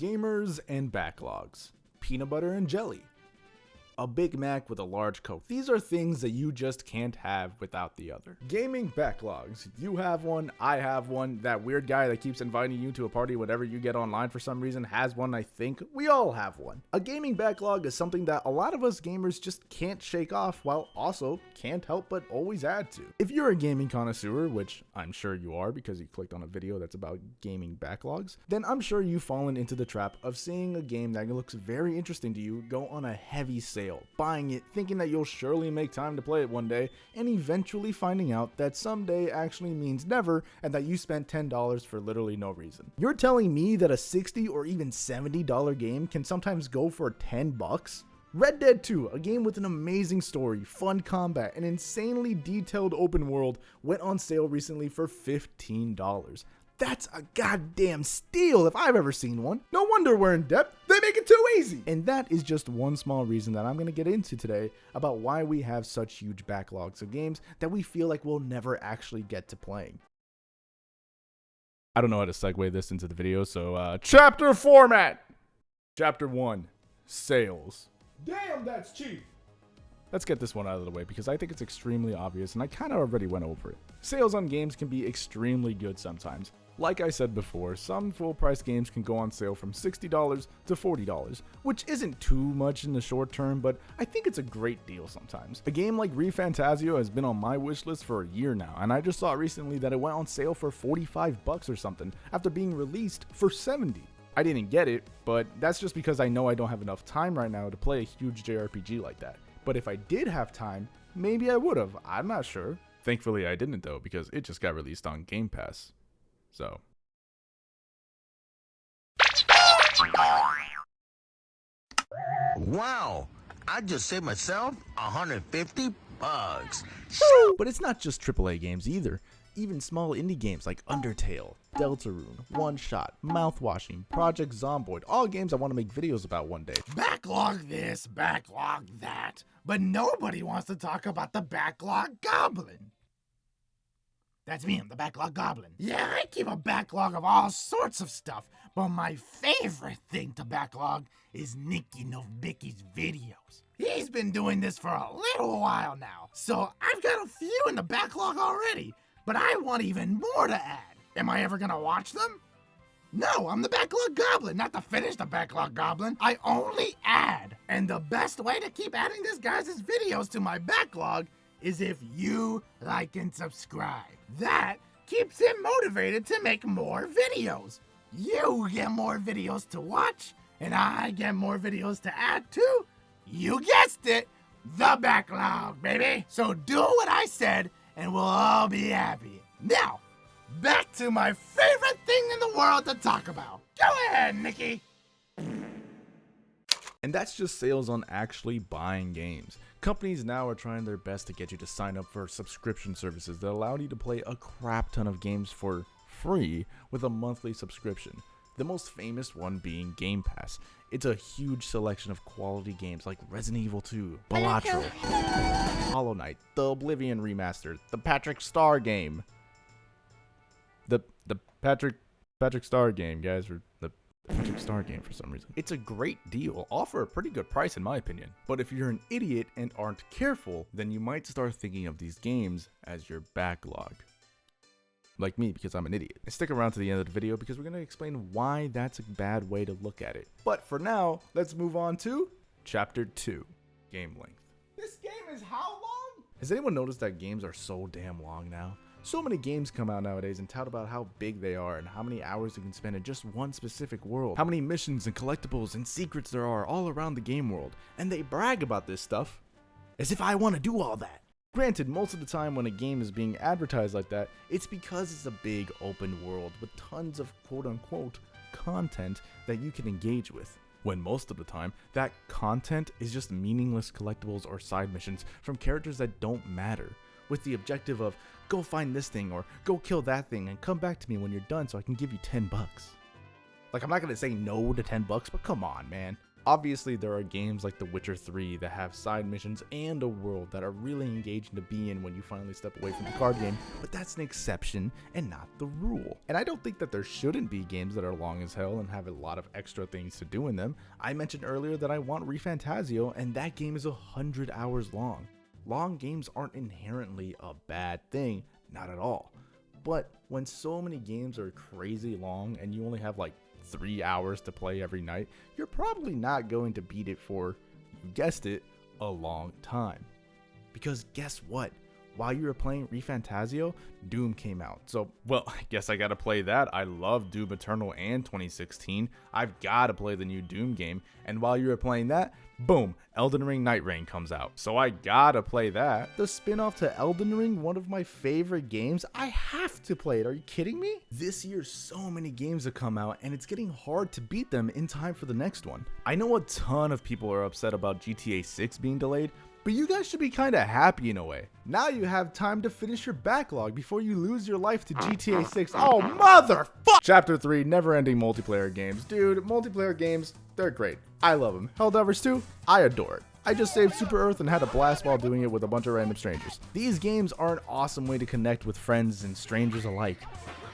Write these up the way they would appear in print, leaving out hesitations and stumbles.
Gamers and backlogs. Peanut butter and jelly. A Big Mac with a large Coke. These are things that you just can't have without the other. Gaming backlogs. You have one, I have one. That weird guy that keeps inviting you to a party whenever you get online for some reason has one, I think. We all have one. A gaming backlog is something that a lot of us gamers just can't shake off, while also can't help but always add to. If you're a gaming connoisseur, which I'm sure you are because you clicked on a video that's about gaming backlogs, then I'm sure you've fallen into the trap of seeing a game that looks very interesting to you go on a heavy sale, buying it thinking that you'll surely make time to play it one day, and eventually finding out that someday actually means never and that you spent $10 for literally no reason. You're telling me that a $60 or even $70 game can sometimes go for 10 bucks? Red Dead 2, a game with an amazing story, fun combat, and insanely detailed open world, went on sale recently for $15. That's a goddamn steal if I've ever seen one. No wonder we're in debt. They make it too easy. And that is just one small reason that I'm going to get into today about why we have such huge backlogs of games that we feel like we'll never actually get to playing. I don't know how to segue this into the video, so chapter format. Chapter 1, sales. Damn, that's cheap. Let's get this one out of the way because I think it's extremely obvious and I kind of already went over it. Sales on games can be extremely good sometimes. Like I said before, some full price games can go on sale from $60 to $40, which isn't too much in the short term, but I think it's a great deal sometimes. A game like ReFantazio has been on my wish list for a year now, and I just saw recently that it went on sale for 45 bucks or something after being released for 70. I didn't get it, but that's just because I know I don't have enough time right now to play a huge JRPG like that. But if I did have time, maybe I would have. I'm not sure. Thankfully I didn't though, because it just got released on Game Pass. So. Wow, I just saved myself 150 bucks. But it's not just AAA games either. Even small indie games like Undertale, Deltarune, One Shot, Mouthwashing, Project Zomboid, all games I want to make videos about one day. Backlog this, backlog that, but nobody wants to talk about the Backlog Goblin. That's me, I'm the Backlog Goblin. Yeah, I keep a backlog of all sorts of stuff, but my favorite thing to backlog is Nicky Novicky's videos. He's been doing this for a little while now, so I've got a few in the backlog already, but I want even more to add. Am I ever gonna watch them? No, I'm the Backlog Goblin, not to finish the Backlog Goblin. I only add. And the best way to keep adding this guy's videos to my backlog is if you like and subscribe. That keeps him motivated to make more videos. You get more videos to watch, and I get more videos to add to. You guessed it, the backlog, baby. So do what I said, and we'll all be happy. Now, back to my favorite thing in the world to talk about. Go ahead, Nikki. And that's just sales on actually buying games. Companies now are trying their best to get you to sign up for subscription services that allow you to play a crap ton of games for free with a monthly subscription. The most famous one being Game Pass. It's a huge selection of quality games like Resident Evil 2, Balatro, Hollow Knight, the Oblivion remaster, the Patrick Star game. The Patrick Star game, guys, or the Patrick Star game for some reason. It's a great deal, all for a pretty good price in my opinion. But if you're an idiot and aren't careful, then you might start thinking of these games as your backlog. Like me, because I'm an idiot. And stick around to the end of the video because we're going to explain why that's a bad way to look at it. But for now, let's move on to Chapter 2, Game Length. This game is how long? Has anyone noticed that games are so damn long now? So many games come out nowadays and tout about how big they are and how many hours you can spend in just one specific world. How many missions and collectibles and secrets there are all around the game world. And they brag about this stuff as if I want to do all that. Granted, most of the time when a game is being advertised like that, it's because it's a big open world with tons of quote-unquote content that you can engage with. When most of the time, that content is just meaningless collectibles or side missions from characters that don't matter, with the objective of, go find this thing or go kill that thing and come back to me when you're done so I can give you 10 bucks. Like, I'm not gonna say no to 10 bucks, but come on, man. Obviously, there are games like The Witcher 3 that have side missions and a world that are really engaging to be in when you finally step away from the card game, but that's an exception and not the rule. And I don't think that there shouldn't be games that are long as hell and have a lot of extra things to do in them. I mentioned earlier that I want ReFantazio, and that game is 100 hours long. Long games aren't inherently a bad thing, not at all. But when so many games are crazy long and you only have like 3 hours to play every night, you're probably not going to beat it for, you guessed it, a long time. Because guess what? While you were playing ReFantazio, Doom came out. So, well, I guess I gotta play that. I love Doom Eternal and 2016. I've gotta play the new Doom game. And while you were playing that, boom, Elden Ring Night Rain comes out. So I gotta play that. The spin-off to Elden Ring, one of my favorite games. I have to play it. Are you kidding me? This year, so many games have come out, and it's getting hard to beat them in time for the next one. I know a ton of people are upset about GTA 6 being delayed, but you guys should be kinda happy in a way. Now you have time to finish your backlog before you lose your life to GTA 6. Oh, motherfuck! Chapter 3, never-ending multiplayer games. Dude, multiplayer games, they're great. I love them. Helldivers 2, I adore it. I just saved Super Earth and had a blast while doing it with a bunch of random strangers. These games are an awesome way to connect with friends and strangers alike.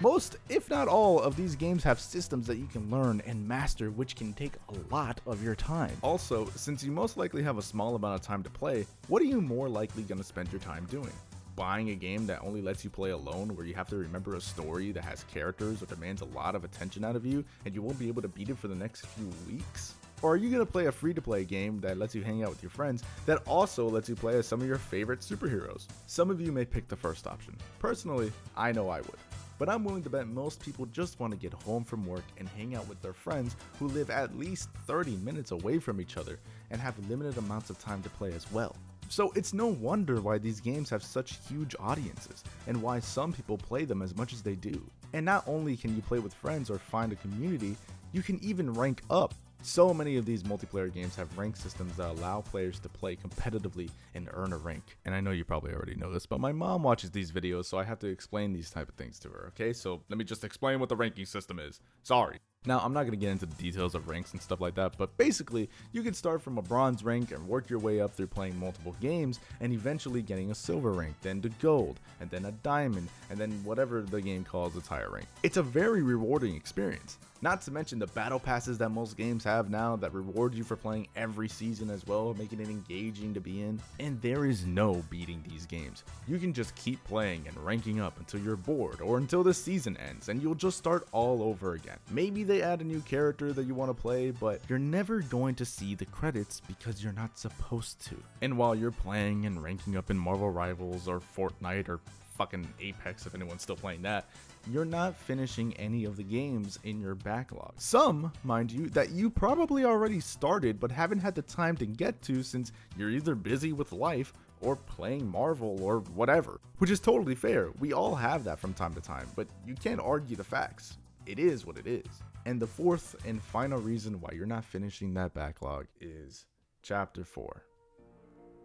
Most, if not all, of these games have systems that you can learn and master, which can take a lot of your time. Also, since you most likely have a small amount of time to play, what are you more likely going to spend your time doing? Buying a game that only lets you play alone, where you have to remember a story that has characters or demands a lot of attention out of you, and you won't be able to beat it for the next few weeks? Or are you going to play a free-to-play game that lets you hang out with your friends that also lets you play as some of your favorite superheroes? Some of you may pick the first option. Personally, I know I would. But I'm willing to bet most people just want to get home from work and hang out with their friends who live at least 30 minutes away from each other and have limited amounts of time to play as well. So it's no wonder why these games have such huge audiences and why some people play them as much as they do. And not only can you play with friends or find a community, you can even rank up. So many of these multiplayer games have rank systems that allow players to play competitively and earn a rank. And I know you probably already know this, but my mom watches these videos, so I have to explain these type of things to her, okay? So let me just explain what the ranking system is. Sorry. Now, I'm not going to get into the details of ranks and stuff like that, but basically, you can start from a bronze rank and work your way up through playing multiple games and eventually getting a silver rank, then to gold, and then a diamond, and then whatever the game calls its higher rank. It's a very rewarding experience. Not to mention the battle passes that most games have now that reward you for playing every season as well, making it engaging to be in. And there is no beating these games. You can just keep playing and ranking up until you're bored or until the season ends and you'll just start all over again. Maybe they add a new character that you want to play, but you're never going to see the credits because you're not supposed to. And while you're playing and ranking up in Marvel Rivals or Fortnite or fucking Apex if anyone's still playing that, you're not finishing any of the games in your backlog. Some, mind you, that you probably already started but haven't had the time to get to since you're either busy with life or playing Marvel or whatever, which is totally fair. We all have that from time to time, but you can't argue the facts. It is what it is. And the fourth and final reason why you're not finishing that backlog is Chapter 4.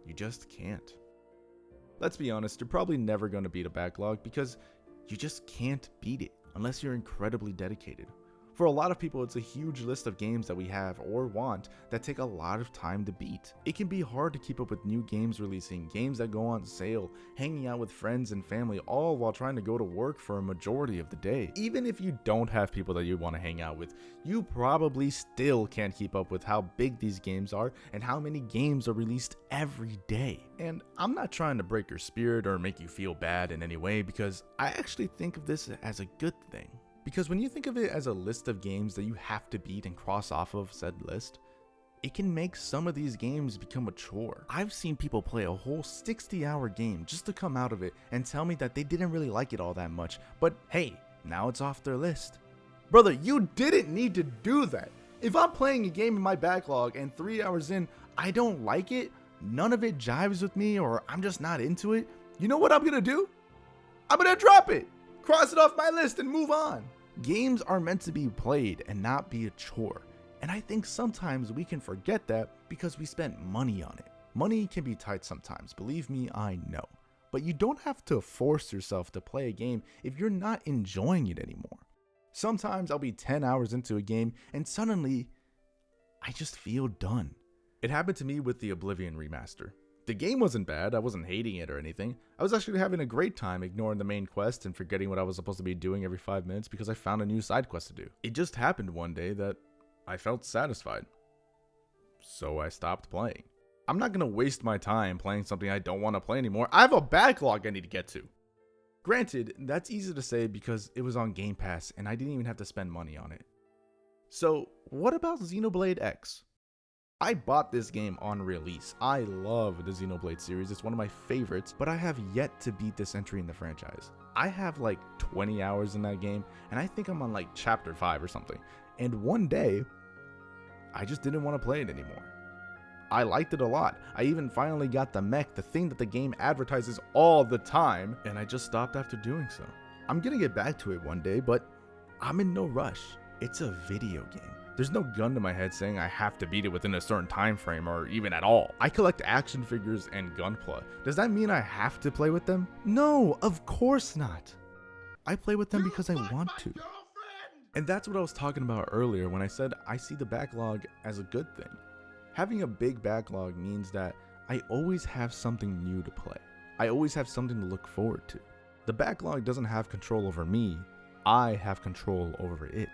You just can't. Let's be honest, you're probably never going to beat a backlog because you just can't beat it unless you're incredibly dedicated. For a lot of people, it's a huge list of games that we have or want that take a lot of time to beat. It can be hard to keep up with new games releasing, games that go on sale, hanging out with friends and family, all while trying to go to work for a majority of the day. Even if you don't have people that you want to hang out with, you probably still can't keep up with how big these games are and how many games are released every day. And I'm not trying to break your spirit or make you feel bad in any way, because I actually think of this as a good thing. Because when you think of it as a list of games that you have to beat and cross off of said list, it can make some of these games become a chore. I've seen people play a whole 60-hour game just to come out of it and tell me that they didn't really like it all that much, but hey, now it's off their list. Brother, you didn't need to do that. If I'm playing a game in my backlog and 3 hours in, I don't like it, none of it jives with me, or I'm just not into it, you know what I'm gonna do? I'm gonna drop it. Cross it off my list and move on. Games are meant to be played and not be a chore. And I think sometimes we can forget that because we spent money on it. Money can be tight sometimes, believe me, I know. But you don't have to force yourself to play a game if you're not enjoying it anymore. Sometimes I'll be 10 hours into a game and suddenly I just feel done. It happened to me with the Oblivion remaster. The game wasn't bad, I wasn't hating it or anything. I was actually having a great time ignoring the main quest and forgetting what I was supposed to be doing every 5 minutes because I found a new side quest to do. It just happened one day that I felt satisfied. So I stopped playing. I'm not gonna waste my time playing something I don't want to play anymore. I have a backlog I need to get to. Granted, that's easy to say because it was on Game Pass and I didn't even have to spend money on it. So what about Xenoblade X? I bought this game on release. I love the Xenoblade series, it's one of my favorites, but I have yet to beat this entry in the franchise. I have like 20 hours in that game, and I think I'm on like chapter 5 or something. And one day, I just didn't want to play it anymore. I liked it a lot. I even finally got the mech, the thing that the game advertises all the time, and I just stopped after doing so. I'm gonna get back to it one day, but I'm in no rush. It's a video game. There's no gun to my head saying I have to beat it within a certain time frame or even at all. I collect action figures and Gunpla. Does that mean I have to play with them? No, of course not. I play with them because I want to. And that's what I was talking about earlier when I said I see the backlog as a good thing. Having a big backlog means that I always have something new to play. I always have something to look forward to. The backlog doesn't have control over me. I have control over it.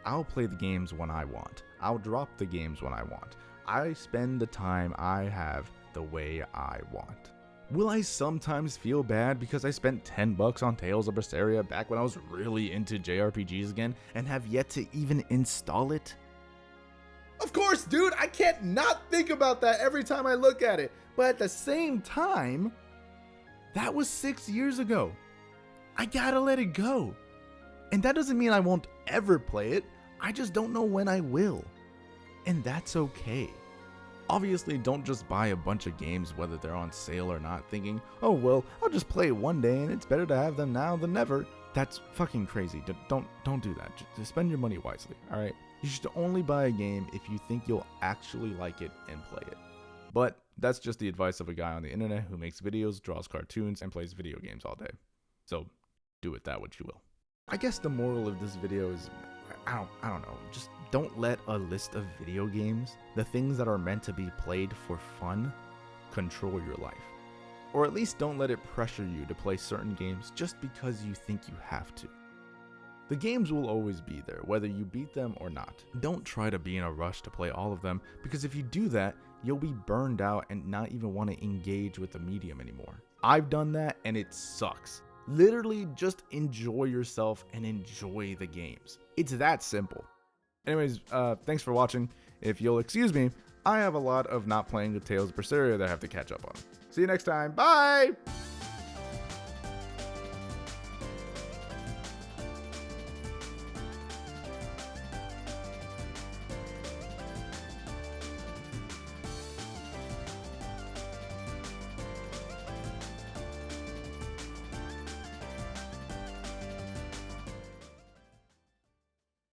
I'll play the games when I want. I'll drop the games when I want. I spend the time I have the way I want. Will I sometimes feel bad because I spent $10 on Tales of Berseria back when I was really into JRPGs again and have yet to even install it? Of course, dude, I can't not think about that every time I look at it. But at the same time, that was 6 years ago. I gotta let it go. And that doesn't mean I won't ever play it, I just don't know when I will. And that's okay. Obviously, don't just buy a bunch of games whether they're on sale or not thinking, oh well, I'll just play it one day and it's better to have them now than never. That's fucking crazy. Don't do that. Just spend your money wisely, alright? You should only buy a game if you think you'll actually like it and play it. But that's just the advice of a guy on the internet who makes videos, draws cartoons, and plays video games all day. So do with that what you will. I guess the moral of this video is, I don't know, just don't let a list of video games, the things that are meant to be played for fun, control your life. Or at least don't let it pressure you to play certain games just because you think you have to. The games will always be there, whether you beat them or not. Don't try to be in a rush to play all of them, because if you do that, you'll be burned out and not even want to engage with the medium anymore. I've done that and it sucks. Literally just enjoy yourself and enjoy the games. It's that simple. Anyways, thanks for watching. If you'll excuse me, I have a lot of not playing with Tales of Berseria that I have to catch up on. See you next time. Bye!